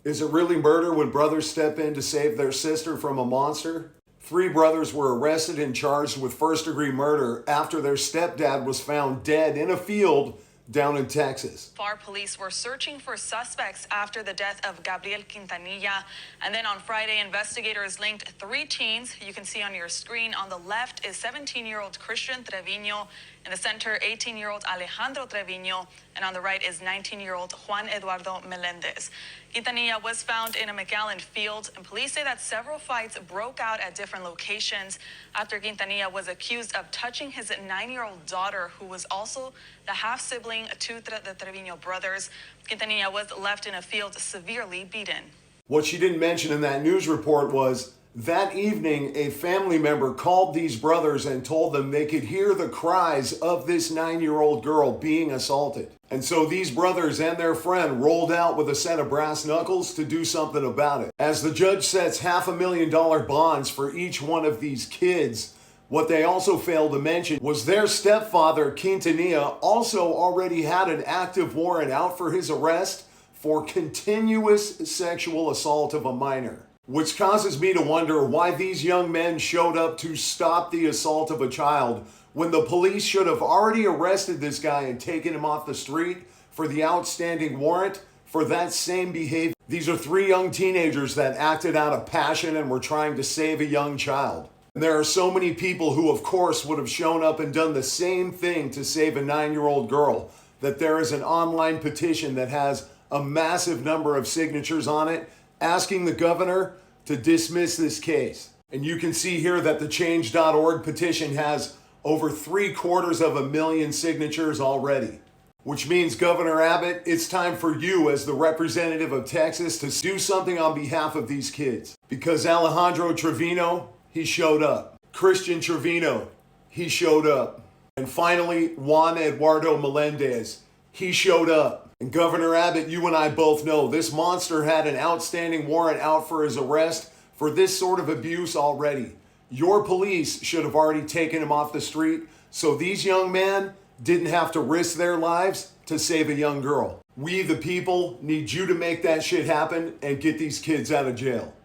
Is it really murder when brothers step in to save their sister from a monster? Three brothers were arrested and charged with first-degree murder after their stepdad was found dead in a field down in Texas. FAR police were searching for suspects after the death of Gabriel Quintanilla. And then on Friday, investigators linked three teens. You can see on your screen on the left is 17-year-old Christian Trevino. In the center, 18-year-old Alejandro Trevino. And on the right is 19-year-old Juan Eduardo Melendez. Quintanilla was found in a McAllen field, and police say that several fights broke out at different locations after Quintanilla was accused of touching his 9-year-old daughter, who was also the half-sibling to the Trevino brothers. Quintanilla was left in a field severely beaten. What she didn't mention in that news report was that evening, a family member called these brothers and told them they could hear the cries of this 9-year-old girl being assaulted. And so these brothers and their friend rolled out with a set of brass knuckles to do something about it. As the judge sets $500,000 bonds for each one of these kids, what they also failed to mention was their stepfather, Quintanilla, also already had an active warrant out for his arrest for continuous sexual assault of a minor. Which causes me to wonder why these young men showed up to stop the assault of a child when the police should have already arrested this guy and taken him off the street for the outstanding warrant for that same behavior. These are three young teenagers that acted out of passion and were trying to save a young child. And there are so many people who, of course, would have shown up and done the same thing to save a 9-year-old girl that there is an online petition that has a massive number of signatures on it asking the governor to dismiss this case. And you can see here that the change.org petition has over 750,000 signatures already. Which means, Governor Abbott, it's time for you as the representative of Texas to do something on behalf of these kids. Because Alejandro Trevino, he showed up. Christian Trevino, he showed up. And finally, Juan Eduardo Melendez, he showed up. And Governor Abbott, you and I both know this monster had an outstanding warrant out for his arrest for this sort of abuse already. Your police should have already taken him off the street so these young men didn't have to risk their lives to save a young girl. We, the people, need you to make that shit happen and get these kids out of jail.